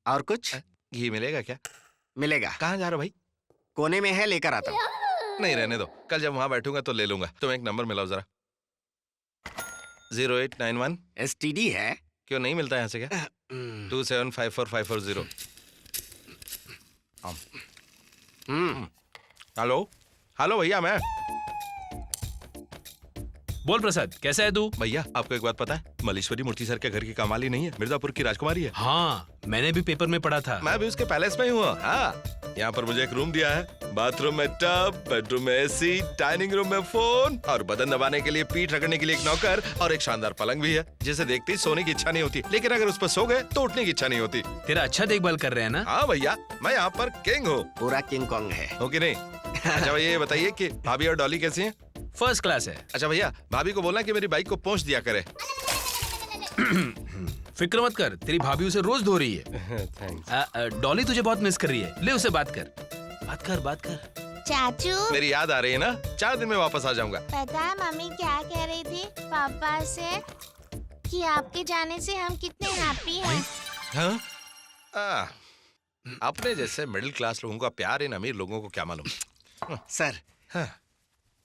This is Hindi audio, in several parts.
और कुछ? घी मिलेगा क्या? मिलेगा। कहाँ जा रहे हो भाई? कोने में है, लेकर आता हूँ। नहीं रहने दो, कल जब वहां बैठूंगा तो ले लूंगा। तुम एक नंबर मिलाओ जरा। 0891 STD है। क्यों नहीं मिलता यहाँ से क्या? 27545440। हेलो हेलो भैया, मैं बोल प्रसाद, कैसा है तू? भैया आपको एक बात पता है, मलेश्वरी मूर्ति सर के घर की कमाली नहीं है, मिर्जापुर की राजकुमारी है। हाँ, मैंने भी पेपर में पढ़ा था। मैं भी उसके पैलेस में ही हूँ। हाँ, यहाँ पर मुझे एक रूम दिया है, बाथरूम में टब, बेडरूम में AC, डाइनिंग रूम में फोन और बदन दबाने के लिए, पीठ रगड़ने के लिए एक नौकर और एक शानदार पलंग भी है, जिसे देखते ही सोने की इच्छा नहीं होती, लेकिन अगर उस पर सो गए तो उठने की इच्छा नहीं होती। तेरा अच्छा देखभाल कर रहे हैं ना? हाँ भैया, मैं यहाँ पर किंग हूँ। पूरा किंग कॉन्ग है। हो कि नहीं? अच्छा भैया ये बताइए कि भाभी और डॉली कैसी हैं? फर्स्ट क्लास है। अच्छा भैया, भाभी को बोलना कि मेरी बाइक को पोंछ दिया करे। फिक्र मत कर, तेरी भाभी उसे रोज धो रही है। थैंक्स। डॉली तुझे बहुत मिस कर रही है, ले उसे बात कर। बात कर। चाचू, मेरी याद आ रही है ना? 4 दिन में वापस आ जाऊंगा। पता है मम्मी क्या कह रही थी पापा से कि आपके जाने से हम कितने हैप्पी हैं। हाँ? अपने जैसे मिडिल क्लास लोगों का प्यार इन अमीर लोगों को क्या मालूम। सर,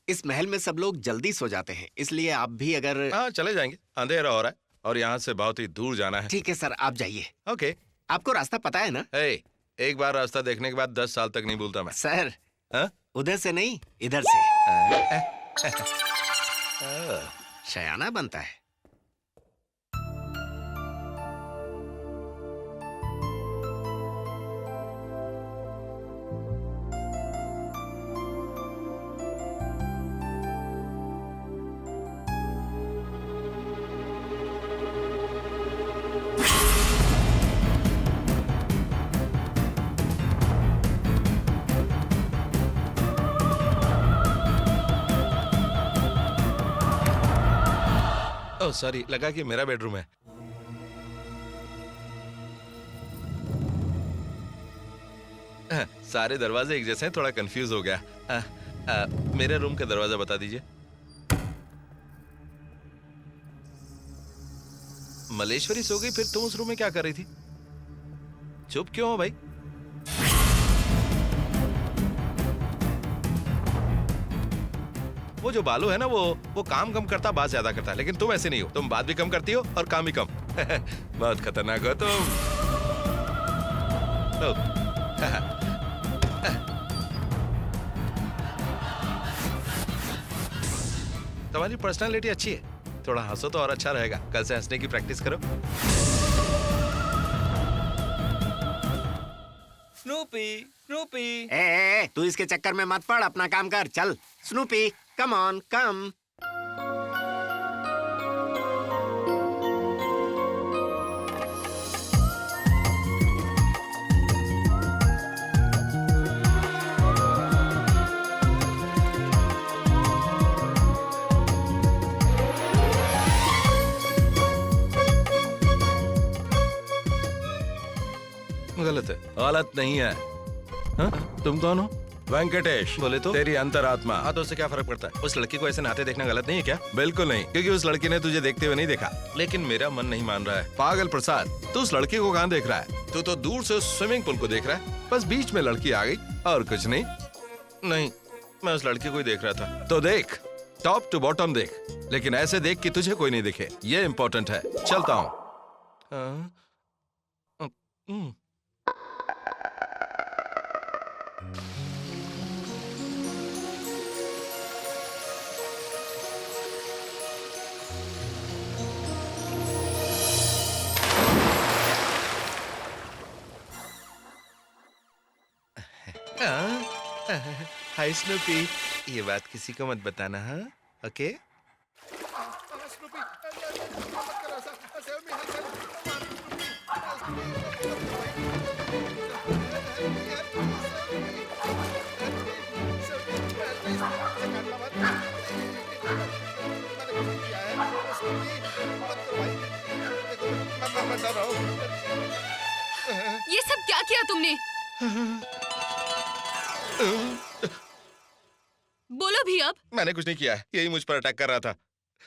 इस महल में सब लोग जल्दी सो जाते हैं, इसलिए आप भी अगर... हाँ चले जाएंगे, अंधेरा हो रहा है और यहाँ से बहुत ही दूर जाना है। ठीक है सर, आप जाइए। ओके। आपको रास्ता पता है ना? एक बार रास्ता देखने के बाद 10 साल तक नहीं भूलता मैं। सर, उधर से नहीं, इधर से। शयाना बनता है। ओह सॉरी, लगा कि मेरा बेडरूम है। सारे दरवाजे एक जैसे हैं, थोड़ा कंफ्यूज हो गया। मेरे रूम का दरवाजा बता दीजिए। मलेश्वरी सो गई, फिर तुम उस रूम में क्या कर रही थी? चुप क्यों हो भाई? वो जो बालू है ना, वो काम कम करता, बात ज्यादा करता है, लेकिन तुम ऐसे नहीं हो। तुम बात भी कम करती हो और काम भी कम। बहुत खतरनाक हो तुम। तुम्हारी पर्सनालिटी अच्छी है, थोड़ा हंसो तो और अच्छा रहेगा। कल से हंसने की प्रैक्टिस करो। स्नूपी। तू इसके चक्कर में मत पड़, अपना काम कर। चल स्नूपी, कम ऑन, कम। गलत है। गलत नहीं है। हाँ? तुम कौन हो? वेंकटेश बोले तो? तेरी अंतरात्मा। हाँ तो उससे क्या फर्क पड़ता है? उस लड़की को ऐसे नहाते देखना गलत नहीं है क्या? बिल्कुल नहीं, क्योंकि उस लड़की ने तुझे देखते हुए नहीं देखा, लेकिन मेरा मन नहीं मान रहा है। पागल प्रसाद, तू उस लड़की को कहाँ देख रहा है? तू तो दूर से उस स्विमिंग पूल को देख रहा है, बस बीच में लड़की आ गई और कुछ नहीं। नहीं, मैं उस लड़की को ही देख रहा था। तो देख, टॉप टू बॉटम देख, लेकिन ऐसे देख कि तुझे कोई नहीं दिखे, ये इम्पोर्टेंट है। चलता हूँ। हाय स्नूपी, ये बात किसी को मत बताना। हाँ ओके? ये सब क्या किया तुमने? बोलो भी अब। मैंने कुछ नहीं किया है, यही मुझ पर अटैक कर रहा था।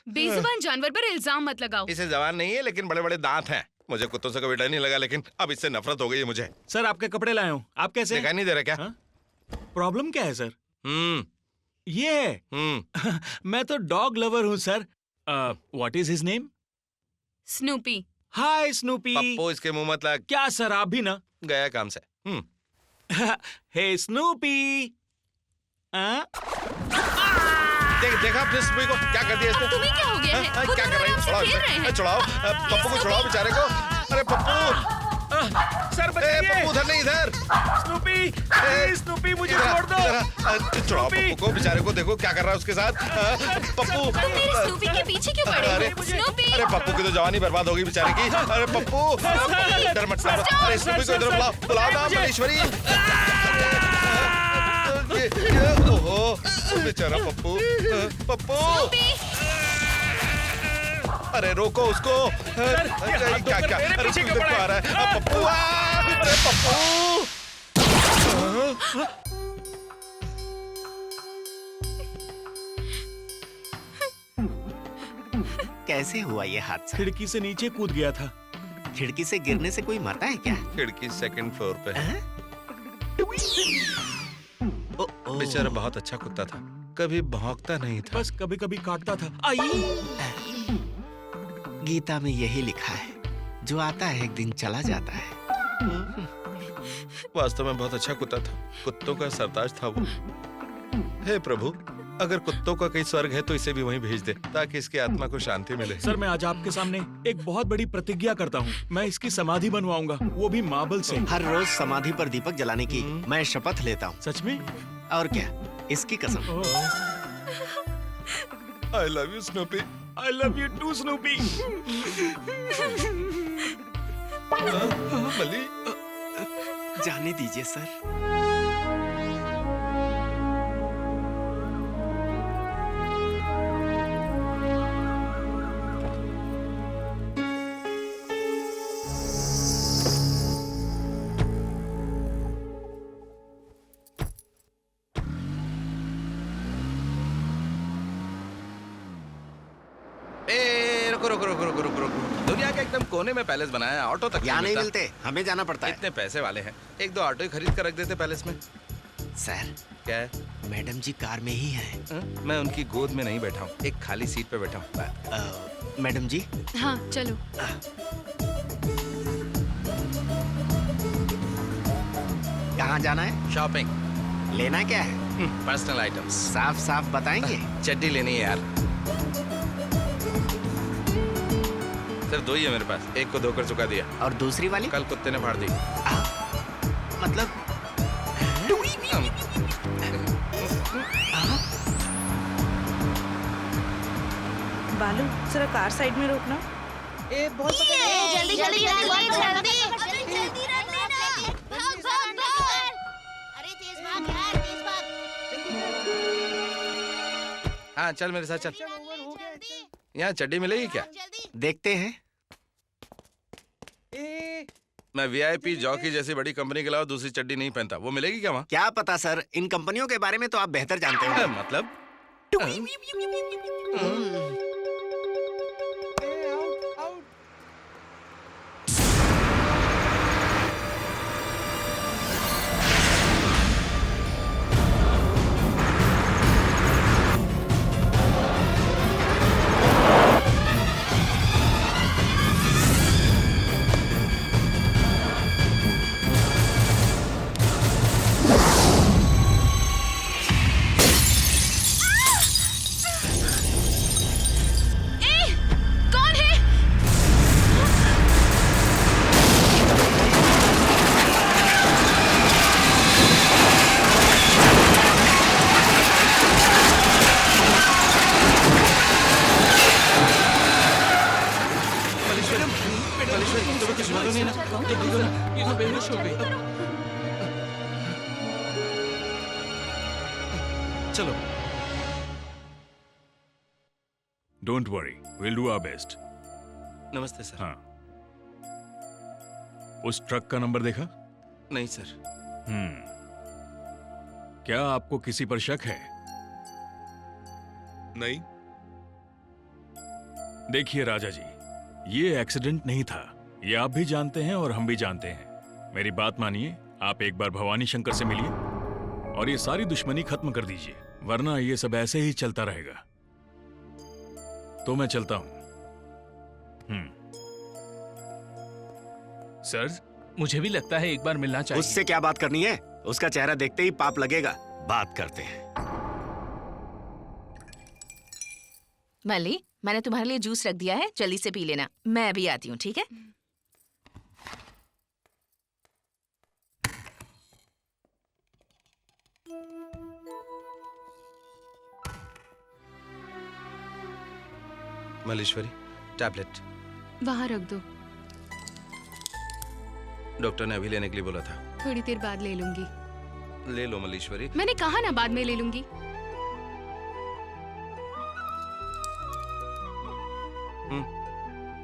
बेजुबान जानवर पर इल्जाम मत लगाओ। इसे जबान नहीं है, लेकिन बड़े बड़े दांत हैं। मुझे कुत्तों से कभी डर नहीं लगा, लेकिन अब इससे नफरत हो गई है मुझे। सर आपके कपड़े लाया हूँ, आप कैसे? दिखाई नहीं दे रहा क्या? हाँ? प्रॉब्लम क्या है सर? ये है। मैं तो डॉग लवर हूँ sir. What is his name? Snoopy. Hi Snoopy. Pappu इसके मुंह मत लग। क्या सर, आप भी ना? गया काम से। हे स्नूपी। देखा अपने स्नूपी को क्या कर दिया इसने? तुम्हें क्या हो गया है? वो क्या कर दोनों रही है? आपसे छुड़ाओ खेल रहे इसे। हैं। छुड़ाओ पप्पू को, छुड़ाओ बेचारे को। अरे पप्पू, सर ए, बचाइए। पप्पू उधर नहीं, इधर। स्नूपी, प्लीज स्नूपी मुझे छोड़ दो। छुड़ाओ पप्पू को, बेचारे को। देखो क्या कर रहा है उसके साथ। पप्पू, तुम मेरे स्नूपी के पीछे क्यों पड़े अरे हो? स्नूपी। अरे पप्पू की तो जवानी बर्बाद हो गई बेचारे की। अरे पप्पू, डर मत। अरे स्नूपी को इधर बुलाओ, बुलाओ ना मलेश्वरी। ओहो बेचारा पप्पू। पप्पू, अरे रोको उसको। क्या क्या? अरे क्यों देखो आ रहा है पप्पू? अरे पप्पू, कैसे हुआ ये हादसा? खिड़की से नीचे कूद गया था। खिड़की से गिरने से कोई मरता है क्या? खिड़की सेकंड फ्लोर पे है। ओ, बेचारा बहुत अच्छा कुत्ता था, कभी भौंकता नहीं था। बस कभी कभी काटता था। आई। गीता में यही लिखा है, जो आता है एक दिन चला जाता है। वास्तव में बहुत अच्छा कुत्ता था, कुत्तों का सरताज था वो। हे प्रभु, अगर कुत्तों का कहीं स्वर्ग है तो इसे भी वहीं भेज दे, ताकि इसकी आत्मा को शांति मिले। सर मैं आज आपके सामने एक बहुत बड़ी प्रतिज्ञा करता हूँ। मैं इसकी समाधि बनवाऊंगा, वो भी मार्बल से। हर रोज समाधि पर दीपक जलाने की मैं शपथ लेता हूँ। सच में? और क्या, इसकी कसम। I love you Snoopy. I love you too, Snoopy. मली, जाने दीजिए सर। रुको रुको रुको रुको रुको रुको। दुनिया के एकदम कोने में पैलेस बनाया है, ऑटो तक यहाँ नहीं मिलता। मिलते, हमें जाना पड़ता है। इतने पैसे वाले हैं, एक दो ऑटो ही खरीद कर रख देते पैलेस में। सर, क्या है? मैडम जी कार में ही हैं। मैं उनकी गोद में नहीं बैठा हूँ, एक खाली सीट पे बैठा हूँ। मैडम जी, हाँ चलो। कहाँ जाना है? शॉपिंग, लेना क्या है? Personal items. साफ साफ बताएंगे। चड्डी लेनी है यार। सिर्फ दो ही है मेरे पास, एक को धोकर चुका दिया, और दूसरी वाली? कल कुत्ते ने फाड़ दी। मतलब बालू जरा कार साइड में रोकना। जल्दी जल्दी अरे तेज भाग यार, तेज भाग। हाँ चल मेरे साथ चल। यहाँ चड्डी मिलेगी क्या? देखते हैं। मैं वीआईपी जॉकी जैसी बड़ी कंपनी के अलावा दूसरी चड्डी नहीं पहनता, वो मिलेगी क्या वहाँ? क्या पता सर, इन कंपनियों के बारे में तो आप बेहतर जानते हो। मतलब कौन है? चलो। Don't worry, we'll do our best. नमस्ते सर। हाँ। उस ट्रक का नंबर देखा? नहीं सर। क्या आपको किसी पर शक है? नहीं। देखिए राजा जी, ये एक्सीडेंट नहीं था, ये आप भी जानते हैं और हम भी जानते हैं। मेरी बात मानिए, आप एक बार भवानी शंकर से मिलिए और ये सारी दुश्मनी खत्म कर दीजिए, वरना ये सब ऐसे ही चलता रहेगा। तो मैं चलता हूं। सर, मुझे भी लगता है एक बार मिलना चाहिए। उससे क्या बात करनी है? उसका चेहरा देखते ही पाप लगेगा। बात करते हैं। मल्ली, मैंने तुम्हारे लिए जूस रख दिया है, जल्दी से पी लेना। मैं अभी आती हूँ, ठीक है? मल्लीश्वरी, टैबलेट। वहाँ रख दो, डॉक्टर ने अभी लेने के लिए बोला था। थोड़ी देर बाद ले लूंगी। ले लो मल्लीश्वरी। मैंने कहा ना बाद में ले लूंगी।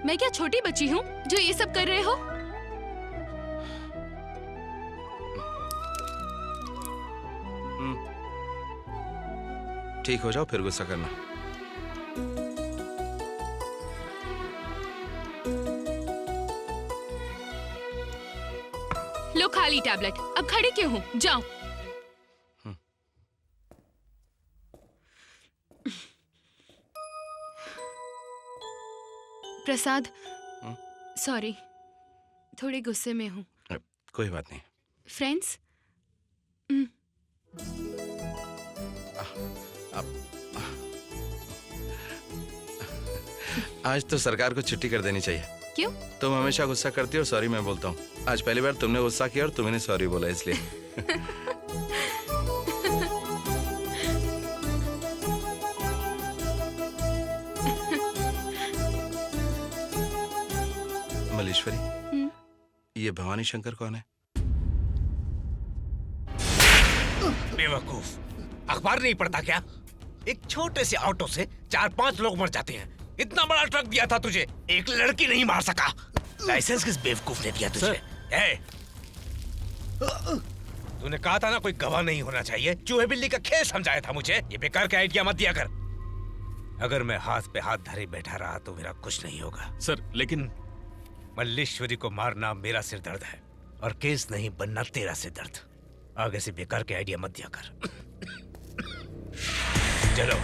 मैं क्या छोटी बच्ची हूँ जो ये सब कर रहे हो? ठीक हो जाओ फिर गुस्सा करना। लो खा ली टैबलेट, अब खड़े क्यों हो? जाओ। प्रसाद, सॉरी, थोड़े गुस्से में हूँ। कोई बात नहीं। फ्रेंड्स, आज तो सरकार को छुट्टी कर देनी चाहिए। क्यों? तुम हमेशा गुस्सा करती हो और सॉरी मैं बोलता हूँ। आज पहली बार तुमने गुस्सा किया और तुमने सॉरी बोला, इसलिए। मल्लीश्वरी, ये भवानी शंकर कौन है? बेवकूफ, अखबार नहीं पढ़ता क्या? एक छोटे से ऑटो से 4-5 लोग मर जाते हैं। इतना बड़ा ट्रक दिया था तुझे, एक लड़की नहीं मार सका। लाइसेंस किस बेवकूफ ने दिया तुझे? तूने कहा था ना कोई गवाह नहीं होना चाहिए। चूहे बिल्ली का खेल समझाया था मुझे। ये बेकार का आइडिया मत दिया कर। अगर मैं हाथ पे हाथ धरे बैठा रहा तो मेरा कुछ नहीं होगा। सर, लेकिन मल्लीश्वरी को मारना मेरा सिर दर्द है और केस नहीं बनना तेरा सिर दर्द। आगे से बेकार के आइडिया मत दिया कर। चलो।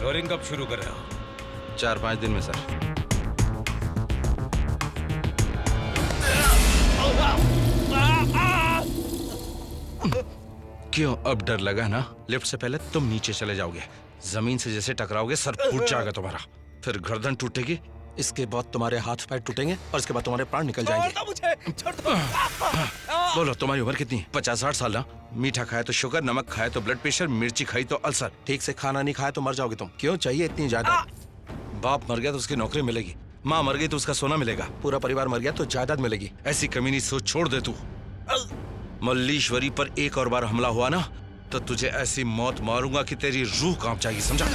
रोलिंग कब शुरू कर रहे हो? 4-5 दिन में सर। क्यों, अब डर लगा ना? लिफ्ट से पहले तुम नीचे चले जाओगे, जमीन से जैसे टकराओगे सर फूट जाएगा तुम्हारा, फिर गर्दन टूटेगी, इसके बाद तुम्हारे हाथ पैर टूटेंगे और इसके बाद तुम्हारे प्राण निकल जाएंगे। मुझे छोड़ दो। बोलो, तुम्हारी उम्र कितनी है? 50-60 साल ना? मीठा खाए तो शुगर, नमक खाए तो ब्लड प्रेशर, मिर्ची खाई तो अल्सर, ठीक से खाना नहीं खाए तो मर जाओगे तुम। क्यों चाहिए इतनी जायदाद? बाप मर गया तो उसकी नौकरी मिलेगी, माँ मर गई तो उसका सोना मिलेगा, पूरा परिवार मर गया तो जायदाद मिलेगी। ऐसी कमीनी सोच छोड़ दे तू। मल्लीश्वरी पर एक और बार हमला हुआ ना तो तुझे ऐसी मौत मारूंगा कि तेरी रूह कांप जाएगी, समझा?